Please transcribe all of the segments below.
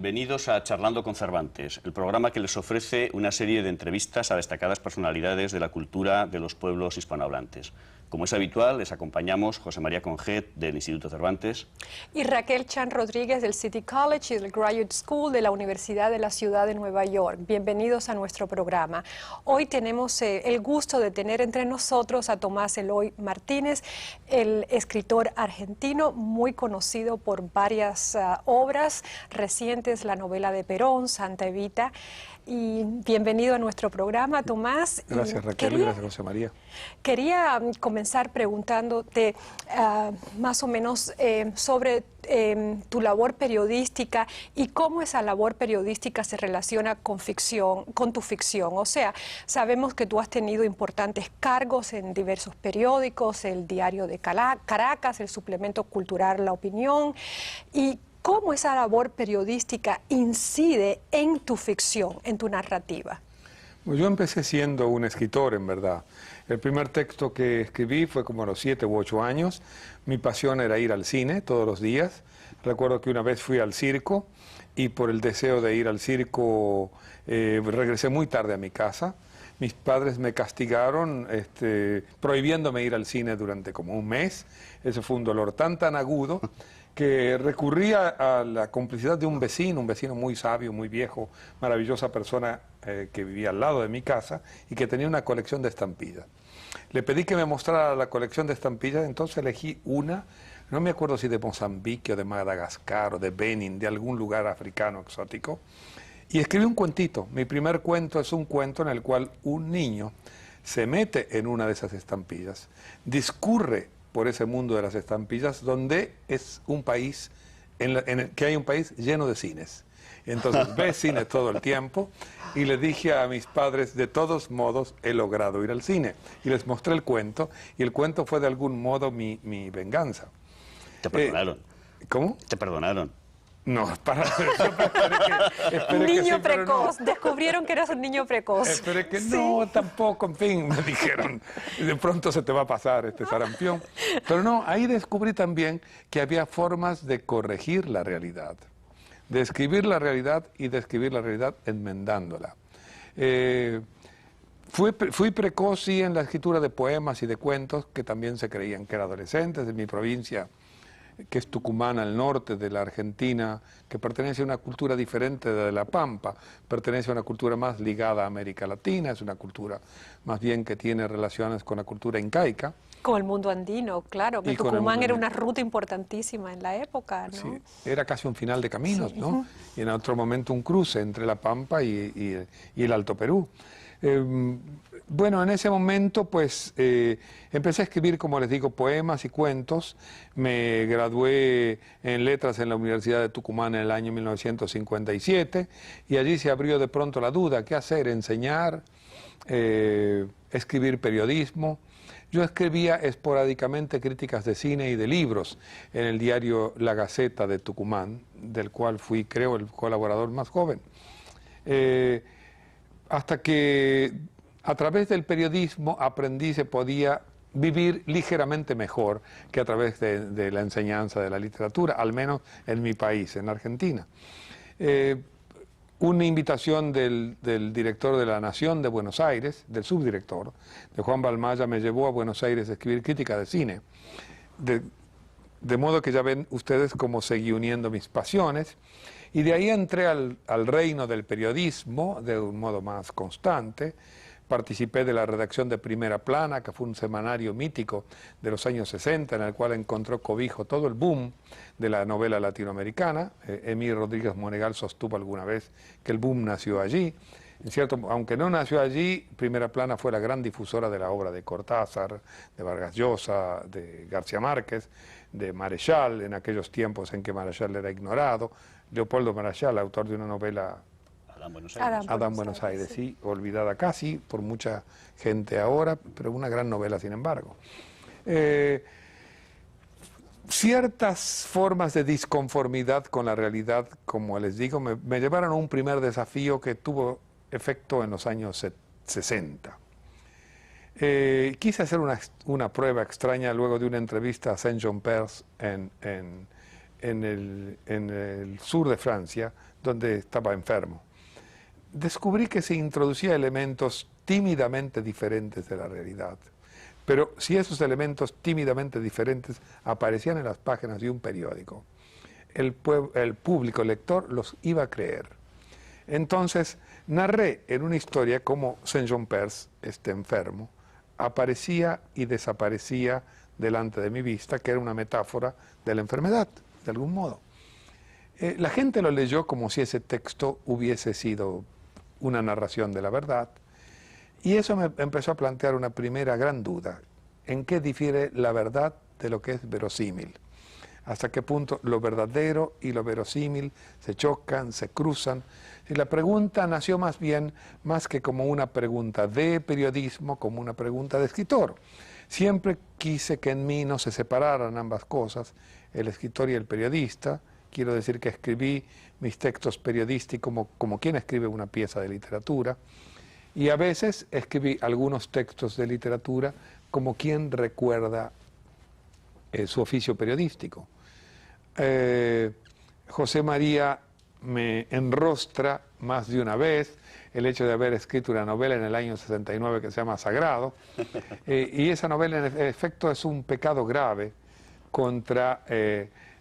Bienvenidos a Charlando con Cervantes, el programa que les ofrece una serie de entrevistas a destacadas personalidades de la cultura de los pueblos hispanohablantes. Como es habitual, les acompañamos José María Conget, del Instituto Cervantes. Y Raquel Chan Rodríguez, del City College y del Graduate School de la Universidad de la Ciudad de Nueva York. Bienvenidos a nuestro programa. Hoy tenemos el gusto de tener entre nosotros a Tomás Eloy Martínez, el escritor argentino, muy conocido por varias obras recientes, la novela de Perón, Santa Evita. Y bienvenido a nuestro programa, Tomás. Gracias, Raquel, y gracias, José María. Quería comenzar preguntándote más o menos sobre tu labor periodística y cómo esa labor periodística se relaciona con tu ficción. O sea, sabemos que tú has tenido importantes cargos en diversos periódicos, el Diario de Caracas, el suplemento cultural La Opinión, y ¿cómo esa labor periodística incide en tu ficción, en tu narrativa? Pues yo empecé siendo un escritor, en verdad. El primer texto que escribí fue como a los 7 u 8 años. Mi pasión era ir al cine todos los días. Recuerdo que una vez fui al circo y por el deseo de ir al circo regresé muy tarde a mi casa. Mis padres me castigaron prohibiéndome ir al cine durante como un mes. Eso fue un dolor tan agudo que recurría a la complicidad de un vecino muy sabio, muy viejo, maravillosa persona que vivía al lado de mi casa y que tenía una colección de estampillas. Le pedí que me mostrara la colección de estampillas, entonces elegí una, no me acuerdo si de Mozambique o de Madagascar o de Benin, de algún lugar africano exótico, y escribí un cuentito. Mi primer cuento es un cuento en el cual un niño se mete en una de esas estampillas, discurre por ese mundo de las estampillas, donde es un país, que hay un país lleno de cines. Entonces ve cine todo el tiempo y le dije a mis padres, de todos modos he logrado ir al cine. Y les mostré el cuento, y el cuento fue de algún modo mi venganza. ¿Te perdonaron? ¿Cómo? ¿Te perdonaron? No, niño precoz, no. Descubrieron que eras un niño precoz. Esperé que sí. No, tampoco, en fin, me dijeron, de pronto se te va a pasar este sarampión. Pero no, ahí descubrí también que había formas de corregir la realidad, de escribir la realidad y de escribir la realidad enmendándola. Fui precoz, sí, en la escritura de poemas y de cuentos, que también se creían que eran adolescentes de mi provincia, que es Tucumán, al norte de la Argentina, que pertenece a una cultura diferente de La Pampa, pertenece a una cultura más ligada a América Latina, es una cultura más bien que tiene relaciones con la cultura incaica. Con el mundo andino, claro, que Tucumán era una ruta importantísima en la época, ¿no? Sí, era casi un final de caminos, sí. ¿no? Y en otro momento un cruce entre La Pampa y el Alto Perú. Bueno, en ese momento pues empecé a escribir, como les digo, poemas y cuentos. Me gradué en letras en la Universidad de Tucumán en el año 1957 y allí se abrió de pronto la duda, ¿qué hacer? ¿Enseñar? ¿Escribir periodismo? Yo escribía esporádicamente críticas de cine y de libros en el diario La Gaceta de Tucumán, del cual fui, creo, el colaborador más joven. Hasta que a través del periodismo aprendí se podía vivir ligeramente mejor que a través de la enseñanza de la literatura, al menos en mi país, en Argentina. Una invitación del director de La Nación de Buenos Aires, del subdirector, de Juan Balmaya, me llevó a Buenos Aires a escribir crítica de cine. De modo que ya ven ustedes cómo seguí uniendo mis pasiones. Y de ahí entré al reino del periodismo de un modo más constante. Participé de la redacción de Primera Plana, que fue un semanario mítico de los años 60, en el cual encontró cobijo todo el boom de la novela latinoamericana. Emir Rodríguez Monegal sostuvo alguna vez que el boom nació allí. En cierto, aunque no nació allí, Primera Plana fue la gran difusora de la obra de Cortázar, de Vargas Llosa, de García Márquez, de Marechal, en aquellos tiempos en que Marechal era ignorado. Leopoldo Marechal, autor de una novela Adán Buenos Aires, sí, olvidada casi por mucha gente ahora, pero una gran novela sin embargo. Ciertas formas de disconformidad con la realidad, como les digo, me llevaron a un primer desafío que tuvo efecto en los años 60. Quise hacer una prueba extraña luego de una entrevista a Saint-Jean Perse en en el sur de Francia, donde estaba enfermo. Descubrí que se introducía elementos tímidamente diferentes de la realidad. Pero si esos elementos tímidamente diferentes aparecían en las páginas de un periódico, el público lector los iba a creer. Entonces, narré en una historia cómo Saint-Jean-Perse, este enfermo, aparecía y desaparecía delante de mi vista, que era una metáfora de la enfermedad, de algún modo. La gente lo leyó como si ese texto hubiese sido una narración de la verdad, y eso me empezó a plantear una primera gran duda: ¿en qué difiere la verdad de lo que es verosímil? ¿Hasta qué punto lo verdadero y lo verosímil se chocan, se cruzan? Y la pregunta nació más bien, más que como una pregunta de periodismo, como una pregunta de escritor. Siempre quise que en mí no se separaran ambas cosas, el escritor y el periodista. Quiero decir que escribí mis textos periodísticos como quien escribe una pieza de literatura, y a veces escribí algunos textos de literatura como quien recuerda su oficio periodístico. José María me enrostra más de una vez el hecho de haber escrito una novela en el año 69 que se llama Sagrado, y esa novela en efecto es un pecado grave contra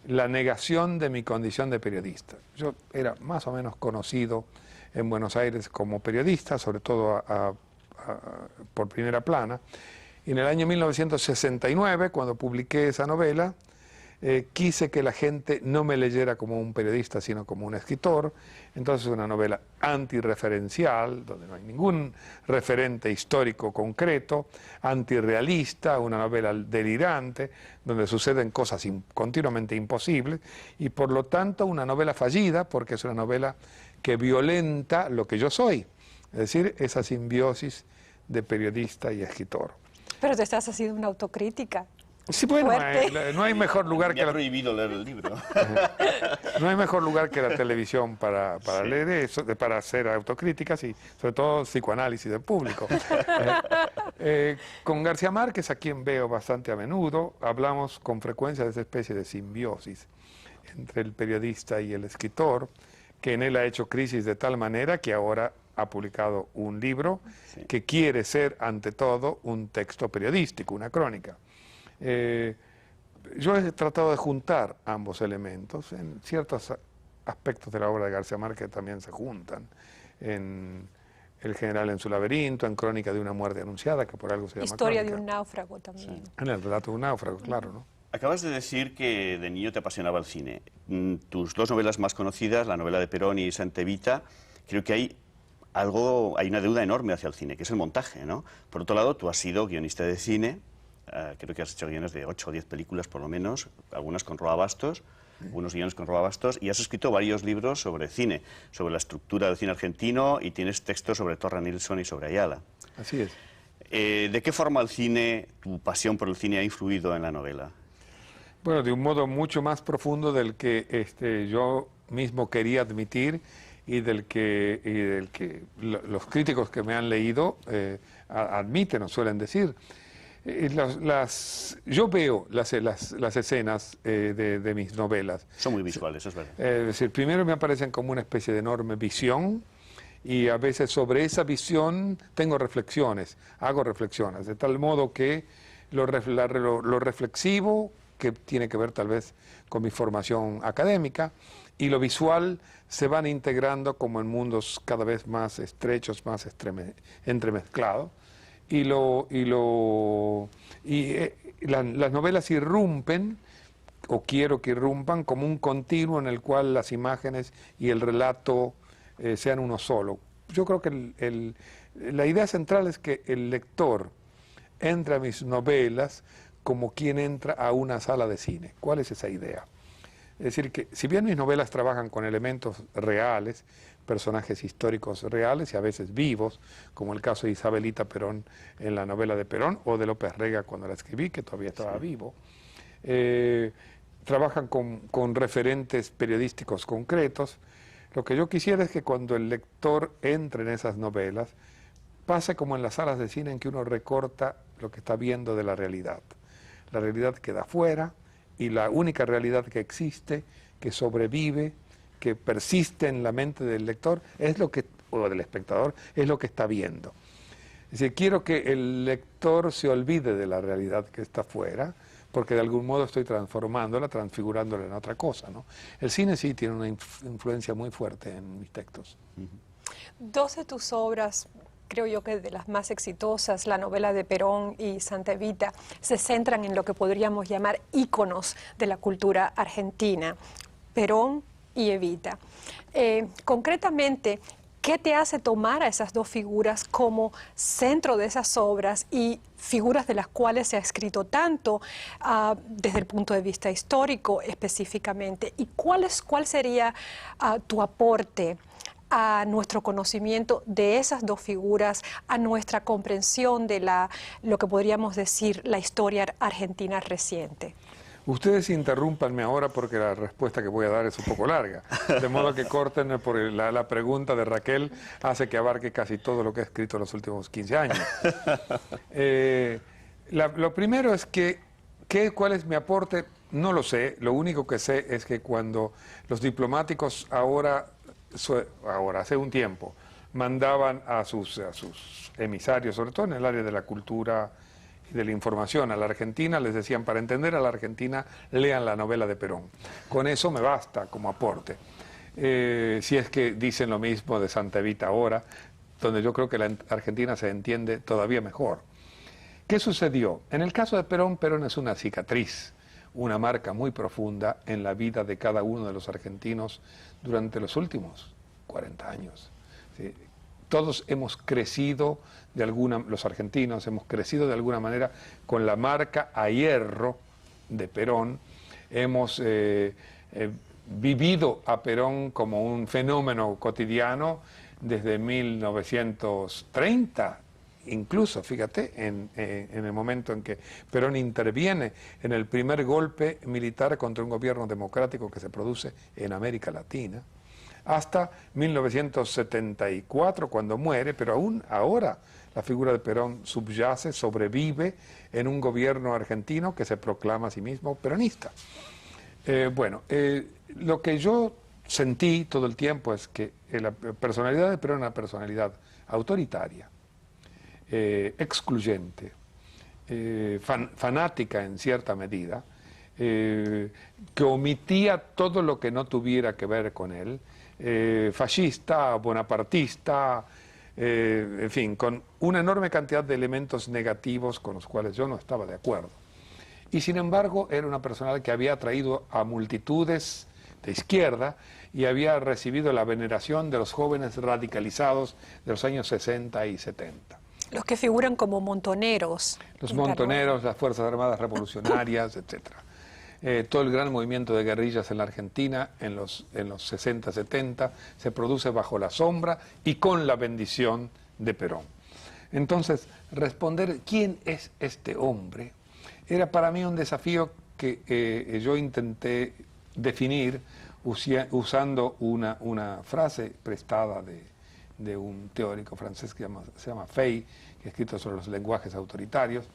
la negación de mi condición de periodista. Yo era más o menos conocido en Buenos Aires como periodista, sobre todo por primera plana, y en el año 1969, cuando publiqué esa novela, quise que la gente no me leyera como un periodista, sino como un escritor. Entonces, una novela antirreferencial, donde no hay ningún referente histórico concreto, antirrealista, una novela delirante, donde suceden cosas continuamente imposibles, y por lo tanto una novela fallida, porque es una novela que violenta lo que yo soy, es decir, esa simbiosis de periodista y escritor. Pero te estás haciendo una autocrítica. Sí, bueno, no hay mejor lugar que prohibido leer el libro. No hay mejor lugar que la televisión para leer eso, para hacer autocríticas y sobre todo psicoanálisis del público. Con García Márquez, a quien veo bastante a menudo, hablamos con frecuencia de esa especie de simbiosis entre el periodista y el escritor, que en él ha hecho crisis de tal manera que ahora ha publicado un libro que quiere ser, ante todo, un texto periodístico, una crónica. Yo he tratado de juntar ambos elementos. En ciertos aspectos de la obra de García Márquez también se juntan. En El general en su laberinto, en Crónica de una muerte anunciada, que por algo se llama Historia crónica. de un náufrago también. Sí. En el relato de un náufrago, claro, ¿no? Acabas de decir que de niño te apasionaba el cine. Tus dos novelas más conocidas, la novela de Perón y Santa Evita, creo que hay una deuda enorme hacia el cine, que es el montaje, ¿no? Por otro lado, tú has sido guionista de cine. Creo que has hecho guiones de 8 o 10 películas por lo menos, algunas con Roa Bastos, algunos guiones con Roa Bastos, y has escrito varios libros sobre cine, sobre la estructura del cine argentino, y tienes textos sobre Torra Nilsson y sobre Ayala. Así es. ¿De qué forma el cine, tu pasión por el cine, ha influido en la novela? Bueno, de un modo mucho más profundo del que yo mismo quería admitir y del que los críticos que me han leído admiten o suelen decir. Yo veo las escenas de mis novelas. Son muy visuales, es verdad. Es decir, primero me aparecen como una especie de enorme visión, y a veces sobre esa visión tengo reflexiones, hago reflexiones, de tal modo que lo reflexivo, que tiene que ver tal vez con mi formación académica, y lo visual se van integrando como en mundos cada vez más estrechos, más entremezclados. Las novelas irrumpen, o quiero que irrumpan, como un continuo en el cual las imágenes y el relato sean uno solo. Yo creo que la idea central es que el lector entra a mis novelas como quien entra a una sala de cine. ¿Cuál es esa idea? Es decir, que si bien mis novelas trabajan con elementos reales, personajes históricos reales y a veces vivos, como el caso de Isabelita Perón en la novela de Perón, o de López Rega cuando la escribí, que todavía estaba vivo, trabajan con referentes periodísticos concretos. Lo que yo quisiera es que cuando el lector entre en esas novelas, pase como en las salas de cine en que uno recorta lo que está viendo de la realidad. La realidad queda afuera y la única realidad que existe, que sobrevive, que persiste en la mente del lector, es lo que, o del espectador, es lo que está viendo. Es decir, quiero que el lector se olvide de la realidad que está afuera, porque de algún modo estoy transformándola, transfigurándola en otra cosa, ¿no? El cine sí tiene una influencia muy fuerte en mis textos. Dos de tus obras, creo yo que de las más exitosas, la novela de Perón y Santa Evita, se centran en lo que podríamos llamar íconos de la cultura argentina, Perón y Evita. Concretamente, ¿qué te hace tomar a esas dos figuras como centro de esas obras y figuras de las cuales se ha escrito tanto desde el punto de vista histórico específicamente? ¿Y cuál sería tu aporte a nuestro conocimiento de esas dos figuras, a nuestra comprensión de lo que podríamos decir la historia argentina reciente? Ustedes interrúmpanme ahora porque la respuesta que voy a dar es un poco larga, de modo que corten porque la pregunta de Raquel hace que abarque casi todo lo que he escrito en los últimos 15 años. Lo primero es ¿cuál es mi aporte? No lo sé, lo único que sé es que cuando los diplomáticos hace un tiempo, mandaban a sus emisarios, sobre todo en el área de la cultura y de la información, a la Argentina, les decían, para entender a la Argentina, lean la novela de Perón. Con eso me basta como aporte. Si es que dicen lo mismo de Santa Evita ahora, donde yo creo que la Argentina se entiende todavía mejor. ¿Qué sucedió? En el caso de Perón, Perón es una cicatriz, una marca muy profunda en la vida de cada uno de los argentinos durante los últimos 40 años. ¿Sí? Todos hemos crecido los argentinos hemos crecido de alguna manera con la marca a hierro de Perón. Hemos vivido a Perón como un fenómeno cotidiano desde 1930, incluso, fíjate, en el momento en que Perón interviene en el primer golpe militar contra un gobierno democrático que se produce en América Latina, hasta 1974, cuando muere, pero aún ahora la figura de Perón subyace, sobrevive en un gobierno argentino que se proclama a sí mismo peronista. Lo que yo sentí todo el tiempo es que la personalidad de Perón era una personalidad autoritaria, excluyente, fanática en cierta medida, que omitía todo lo que no tuviera que ver con él, fascista, bonapartista, en fin, con una enorme cantidad de elementos negativos con los cuales yo no estaba de acuerdo. Y sin embargo era una persona que había atraído a multitudes de izquierda y había recibido la veneración de los jóvenes radicalizados de los años 60 y 70. Los que figuran como montoneros. Los montoneros, las Fuerzas Armadas Revolucionarias, etcétera. Todo el gran movimiento de guerrillas en la Argentina en los 60-70 se produce bajo la sombra y con la bendición de Perón. Entonces, responder quién es este hombre era para mí un desafío que yo intenté definir usando una frase prestada de un teórico francés que se llama Fey, que ha escrito sobre los lenguajes autoritarios,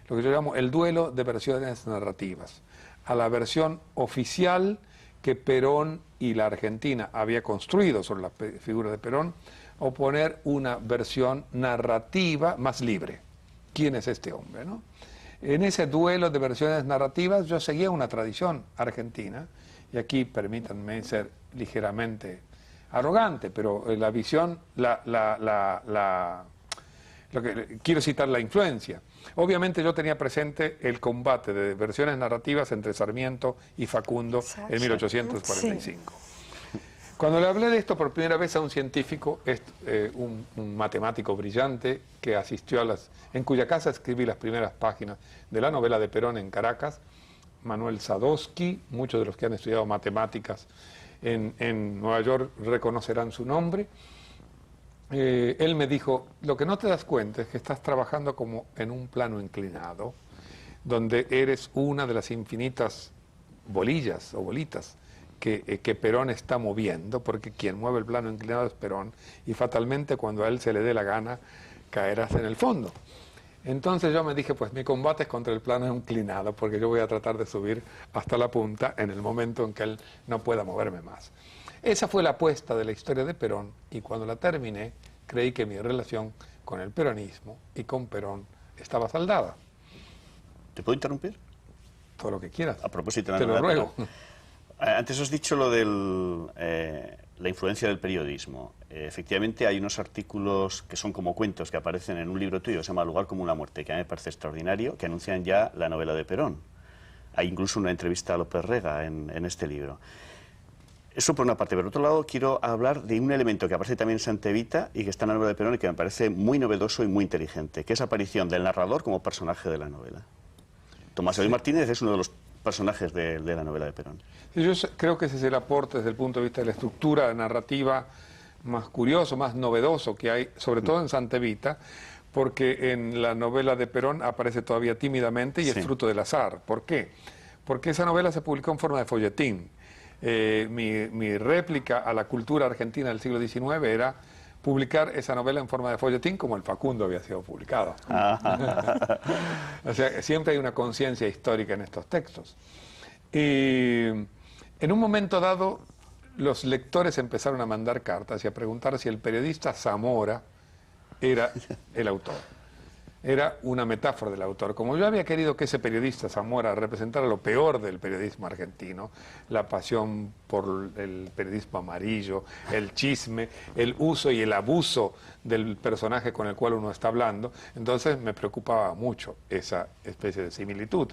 lo que yo llamo el duelo de versiones narrativas. A la versión oficial que Perón y la Argentina había construido sobre la figura de Perón, oponer una versión narrativa más libre. ¿Quién es este hombre, no? En ese duelo de versiones narrativas yo seguía una tradición argentina, y aquí permítanme ser ligeramente arrogante, pero la visión, quiero citar la influencia. Obviamente yo tenía presente el combate de versiones narrativas entre Sarmiento y Facundo en 1845. Sí. Cuando le hablé de esto por primera vez a un científico, un matemático brillante que asistió en cuya casa escribí las primeras páginas de la novela de Perón en Caracas, Manuel Sadowski, muchos de los que han estudiado matemáticas en Nueva York reconocerán su nombre. Él me dijo, lo que no te das cuenta es que estás trabajando como en un plano inclinado, donde eres una de las infinitas bolillas o bolitas que Perón está moviendo, porque quien mueve el plano inclinado es Perón, y fatalmente cuando a él se le dé la gana caerás en el fondo. Entonces yo me dije, pues mi combate es contra el plano inclinado, porque yo voy a tratar de subir hasta la punta en el momento en que él no pueda moverme más. Esa fue la apuesta de la historia de Perón, y cuando la terminé, creí que mi relación con el peronismo y con Perón estaba saldada. ¿Te puedo interrumpir? Todo lo que quieras. A propósito de te lo ruego. Antes has dicho lo de la influencia del periodismo. Efectivamente, hay unos artículos que son como cuentos que aparecen en un libro tuyo que se llama Lugar común la muerte, que a mí me parece extraordinario, que anuncian ya la novela de Perón. Hay incluso una entrevista a López Rega en este libro. Eso por una parte. Por otro lado, quiero hablar de un elemento que aparece también en Santa Evita y que está en la novela de Perón y que me parece muy novedoso y muy inteligente, que es la aparición del narrador como personaje de la novela. Tomás Eloy Martínez es uno de los personajes de la novela de Perón. Sí, yo creo que ese es el aporte desde el punto de vista de la estructura narrativa más curioso, más novedoso que hay, sobre todo en Santa Evita, porque en la novela de Perón aparece todavía tímidamente y es fruto del azar. ¿Por qué? Porque esa novela se publicó en forma de folletín. Mi réplica a la cultura argentina del siglo XIX era publicar esa novela en forma de folletín como el Facundo había sido publicado. O sea, siempre hay una conciencia histórica en estos textos. Y en un momento dado, los lectores empezaron a mandar cartas y a preguntar si el periodista Zamora era el autor. Era una metáfora del autor. Como yo había querido que ese periodista Zamora representara lo peor del periodismo argentino, la pasión por el periodismo amarillo, el chisme, el uso y el abuso del personaje con el cual uno está hablando, entonces me preocupaba mucho esa especie de similitud.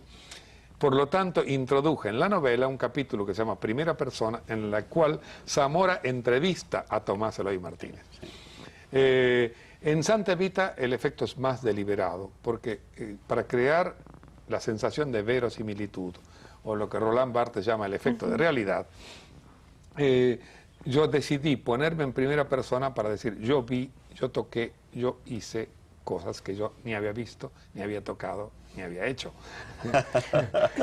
Por lo tanto, introduje en la novela un capítulo que se llama Primera Persona, en la cual Zamora entrevista a Tomás Eloy Martínez. En Santa Evita el efecto es más deliberado, porque para crear la sensación de verosimilitud, o lo que Roland Barthes llama el efecto de realidad, yo decidí ponerme en primera persona para decir, yo vi, yo toqué, yo hice cosas que yo ni había visto, ni había tocado, ni había hecho.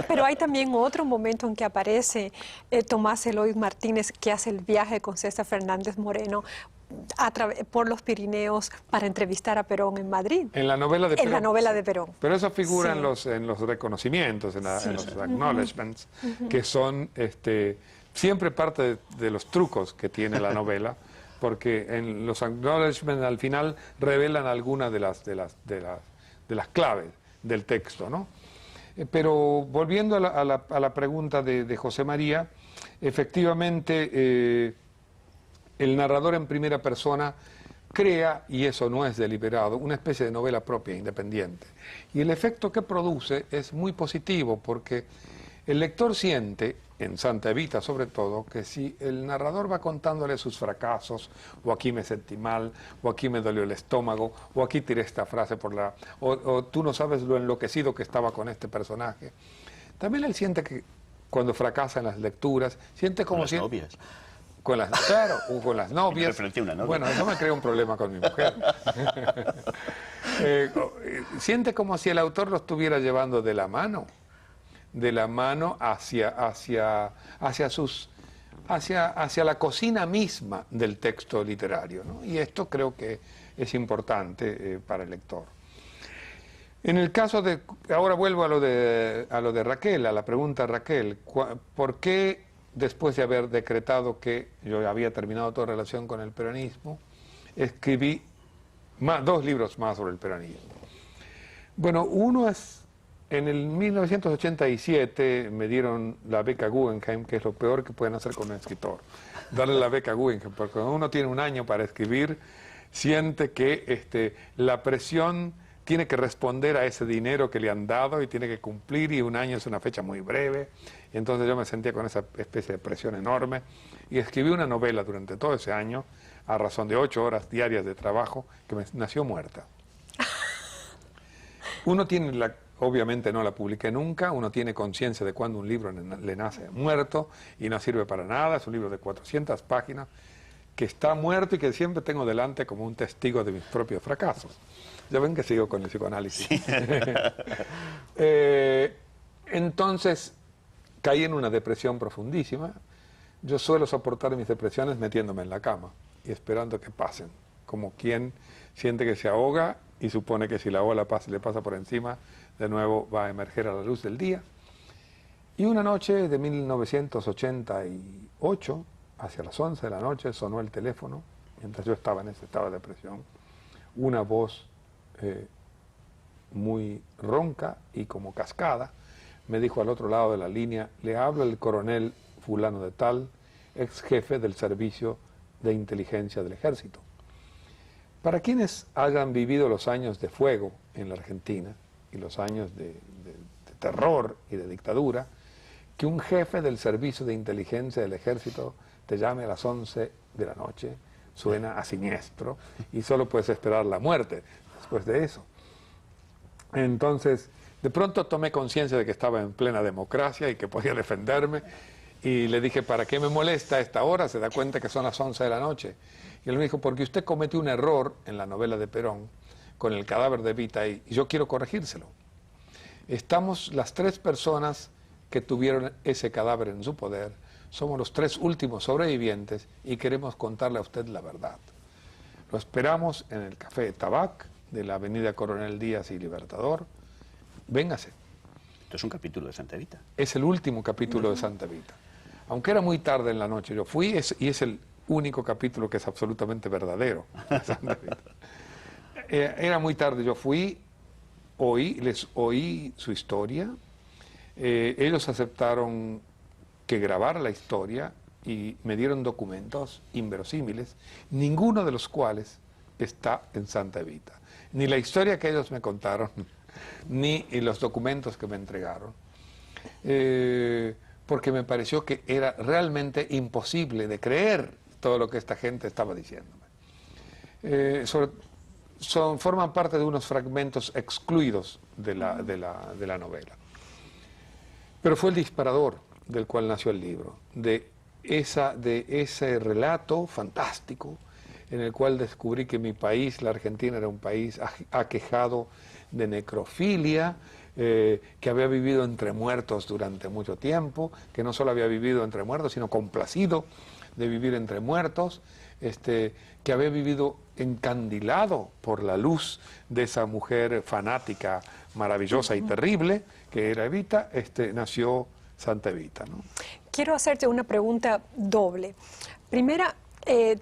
Pero hay también otro momento en que aparece Tomás Eloy Martínez, que hace el viaje con César Fernández Moreno por los Pirineos para entrevistar a Perón en Madrid. En la novela de Perón. En la novela de Perón. Pero eso figura en los reconocimientos, en los acknowledgements, que son siempre parte de los trucos que tiene la novela, porque en los acknowledgements al final revelan algunas de las claves del texto, ¿no? Pero volviendo a la pregunta de José María, efectivamente el narrador en primera persona crea, y eso no es deliberado, una especie de novela propia, independiente. Y el efecto que produce es muy positivo, porque el lector siente, en Santa Evita sobre todo, que si el narrador va contándole sus fracasos, o aquí me sentí mal, o aquí me dolió el estómago, o aquí tiré esta frase o tú no sabes lo enloquecido que estaba con este personaje, también él siente que cuando fracasa en las lecturas, siente como si... novias. Claro, con las novias. Bueno, eso me crea un problema con mi mujer. Siente como si el autor lo estuviera llevando de la mano hacia la cocina misma del texto literario, ¿no? Y esto creo que es importante para el lector. En el caso de, ahora vuelvo a lo de Raquel, a la pregunta de Raquel, ¿por qué después de haber decretado que yo había terminado toda relación con el peronismo, escribí dos libros más sobre el peronismo? Bueno, uno es, en el 1987 me dieron la beca Guggenheim, que es lo peor que pueden hacer con un escritor, darle la beca Guggenheim, porque cuando uno tiene un año para escribir, siente que la presión tiene que responder a ese dinero que le han dado y tiene que cumplir, y un año es una fecha muy breve, y entonces yo me sentía con esa especie de presión enorme y escribí una novela durante todo ese año a razón de 8 horas diarias de trabajo que me nació muerta. Uno tiene obviamente no la publiqué nunca, uno tiene conciencia de cuando un libro le nace muerto y no sirve para nada, es un libro de 400 páginas que está muerto y que siempre tengo delante como un testigo de mis propios fracasos. Ya ven que sigo con el psicoanálisis. Sí. Entonces caí en una depresión profundísima. Yo suelo soportar mis depresiones metiéndome en la cama y esperando que pasen, como quien siente que se ahoga y supone que si la ola le pasa por encima, de nuevo va a emerger a la luz del día. Y una noche de 1988, hacia las 11 de la noche, sonó el teléfono, mientras yo estaba en ese estado de depresión, una voz muy ronca y como cascada, me dijo al otro lado de la línea: le habla el coronel fulano de tal, ex jefe del servicio de inteligencia del ejército. Para quienes hayan vivido los años de fuego en la Argentina y los años de terror y de dictadura, que un jefe del servicio de inteligencia del ejército te llame a las 11 de la noche suena a siniestro y solo puedes esperar la muerte después de eso. Entonces, de pronto tomé conciencia de que estaba en plena democracia y que podía defenderme, y le dije: ¿para qué me molesta a esta hora? Se da cuenta que son las 11 de la noche. Y él me dijo: porque usted cometió un error en la novela de Perón con el cadáver de Evita ahí, y yo quiero corregírselo. Estamos las 3 personas que tuvieron ese cadáver en su poder, somos los 3 últimos sobrevivientes y queremos contarle a usted la verdad. Lo esperamos en el Café Tabac de la avenida Coronel Díaz y Libertador. Véngase. Esto es un capítulo de Santa Evita. Es el último capítulo de Santa Evita. Aunque era muy tarde en la noche, yo fui, y es el único capítulo que es absolutamente verdadero. Era muy tarde, yo fui, les oí su historia, ellos aceptaron que grabara la historia y me dieron documentos inverosímiles, ninguno de los cuales está en Santa Evita. Ni la historia que ellos me contaron, ni los documentos que me entregaron, porque me pareció que era realmente imposible de creer todo lo que esta gente estaba diciéndome. Forman parte de unos fragmentos excluidos de la novela. Pero fue el disparador del cual nació el libro, de ese relato fantástico en el cual descubrí que mi país, la Argentina, era un país aquejado de necrofilia, que había vivido entre muertos durante mucho tiempo, que no solo había vivido entre muertos, sino complacido de vivir entre muertos, que había vivido encandilado por la luz de esa mujer fanática, maravillosa y terrible, que era Evita. Nació Santa Evita, ¿no? Quiero hacerte una pregunta doble. Primera,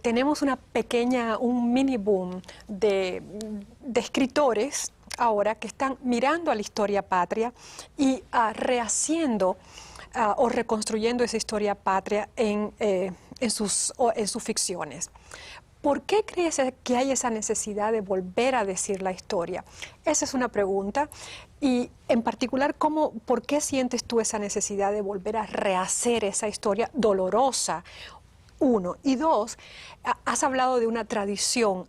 tenemos un mini boom de escritores ahora que están mirando a la historia patria y rehaciendo o reconstruyendo esa historia patria en sus ficciones. ¿Por qué crees que hay esa necesidad de volver a decir la historia? Esa es una pregunta. Y en particular, ¿por qué sientes tú esa necesidad de volver a rehacer esa historia dolorosa? 1. Y 2, has hablado de una tradición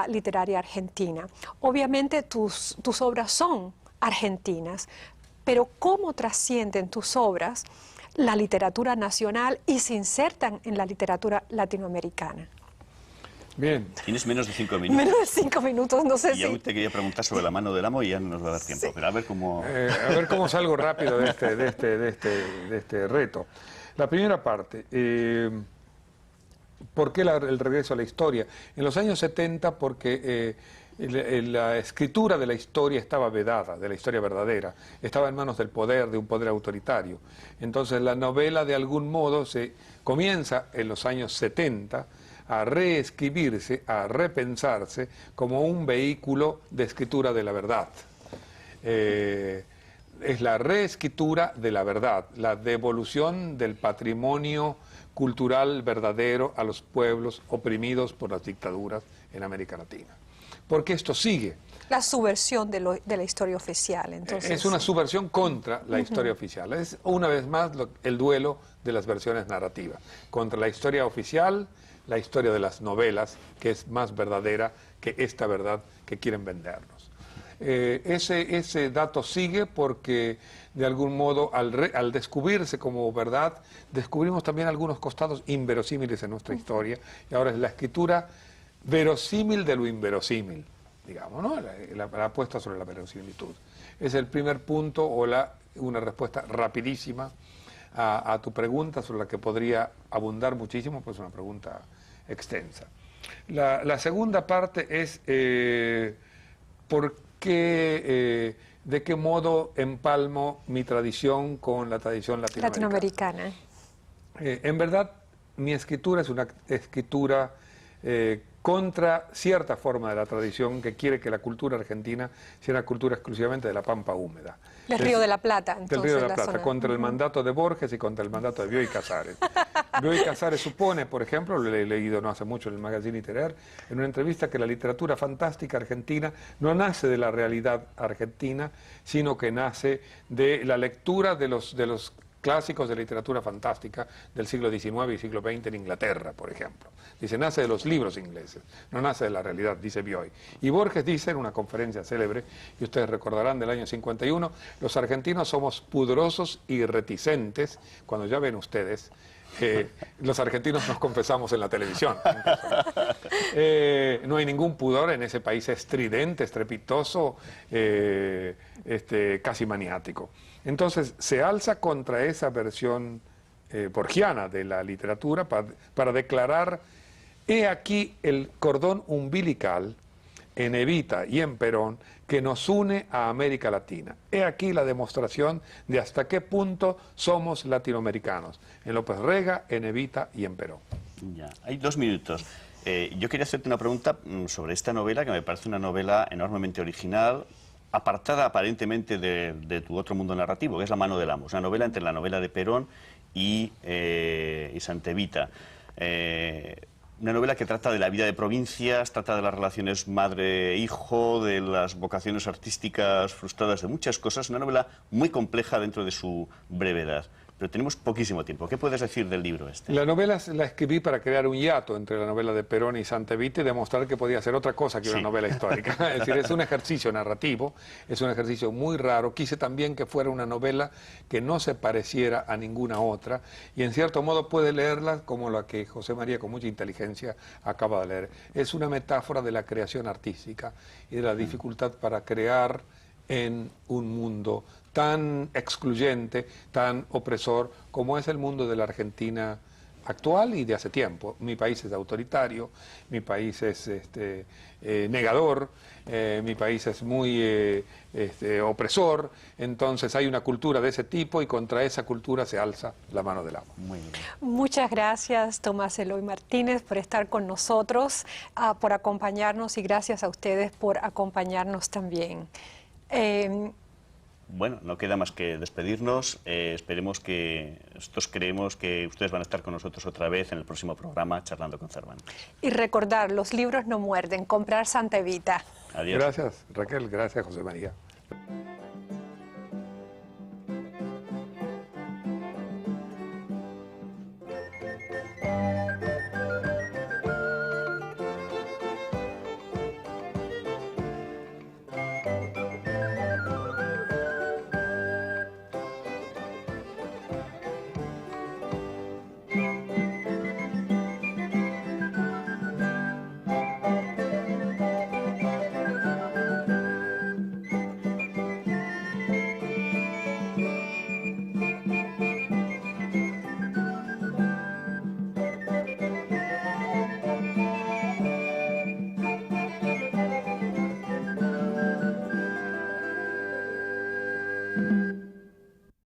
literaria argentina. Obviamente tus obras son argentinas, pero ¿cómo trascienden tus obras la literatura nacional y se insertan en la literatura latinoamericana? Bien. Tienes menos de 5 minutos. Menos de 5 minutos, no sé si... Y aún te quería preguntar sobre La mano del amo y ya no nos va a dar tiempo. Sí. Pero a ver cómo... A ver cómo salgo rápido de este reto. La primera parte, ¿por qué el regreso a la historia? En los años 70, porque la escritura de la historia estaba vedada, de la historia verdadera, estaba en manos del poder, de un poder autoritario. Entonces la novela de algún modo se comienza en los años 70 a reescribirse, a repensarse como un vehículo de escritura de la verdad. Es la reescritura de la verdad, la devolución del patrimonio cultural verdadero a los pueblos oprimidos por las dictaduras en América Latina. Porque esto sigue. La subversión de la historia oficial, entonces. Es una subversión contra la historia oficial. Es una vez más el duelo de las versiones narrativas. Contra la historia oficial, la historia de las novelas, que es más verdadera que esta verdad que quieren vendernos. Ese dato sigue porque, de algún modo, al descubrirse como verdad, descubrimos también algunos costados inverosímiles en nuestra historia, y ahora es la escritura verosímil de lo inverosímil, digamos, ¿no? La apuesta sobre la verosimilitud. Es el primer punto, o una respuesta rapidísima a tu pregunta, sobre la que podría abundar muchísimo, pues es una pregunta extensa. La segunda parte es por qué, de qué modo empalmo mi tradición con la tradición latinoamericana. En verdad, mi escritura es una escritura contra cierta forma de la tradición que quiere que la cultura argentina sea una cultura exclusivamente de la pampa húmeda. Del Río de la Plata, entonces. Del Río de la Plata, contra el mandato de Borges y contra el mandato de Bioy Casares. Bioy Casares supone, por ejemplo, lo he leído no hace mucho en el Magazine Literaire, en una entrevista, que la literatura fantástica argentina no nace de la realidad argentina, sino que nace de la lectura de los clásicos de literatura fantástica del siglo XIX y siglo XX en Inglaterra, por ejemplo. Dice, nace de los libros ingleses, no nace de la realidad, dice Bioy. Y Borges dice en una conferencia célebre, y ustedes recordarán del año 51, los argentinos somos pudorosos y reticentes, cuando ya ven ustedes, los argentinos nos confesamos en la televisión. No hay ningún pudor en ese país estridente, estrepitoso, casi maniático. Entonces se alza contra esa versión borgiana de la literatura para declarar: he aquí el cordón umbilical en Evita y en Perón que nos une a América Latina. He aquí la demostración de hasta qué punto somos latinoamericanos, en López Rega, en Evita y en Perón. Ya, hay 2 minutos. Yo quería hacerte una pregunta sobre esta novela, que me parece una novela enormemente original, apartada aparentemente de tu otro mundo narrativo, que es La mano del amo. Es una novela entre la novela de Perón y Santa Evita. Una novela que trata de la vida de provincias, trata de las relaciones madre-hijo, de las vocaciones artísticas frustradas, de muchas cosas. Una novela muy compleja dentro de su brevedad. Pero tenemos poquísimo tiempo. ¿Qué puedes decir del libro este? La novela la escribí para crear un hiato entre la novela de Perón y Santa Evita y demostrar que podía ser otra cosa que una novela histórica. Es decir, es un ejercicio narrativo, es un ejercicio muy raro. Quise también que fuera una novela que no se pareciera a ninguna otra, y en cierto modo puede leerla como la que José María con mucha inteligencia acaba de leer. Es una metáfora de la creación artística y de la dificultad para crear en un mundo tan excluyente, tan opresor como es el mundo de la Argentina actual y de hace tiempo. Mi país es autoritario, mi país es negador, mi país es muy opresor, entonces hay una cultura de ese tipo y contra esa cultura se alza La mano del amo. Muy bien. Muchas gracias, Tomás Eloy Martínez, por estar con nosotros, por acompañarnos, y gracias a ustedes por acompañarnos también. Bueno, no queda más que despedirnos. Esperemos que, nosotros creemos que ustedes van a estar con nosotros otra vez en el próximo programa Charlando con Cervantes. Y recordar, los libros no muerden, comprar Santa Evita. Adiós. Gracias, Raquel, gracias, José María.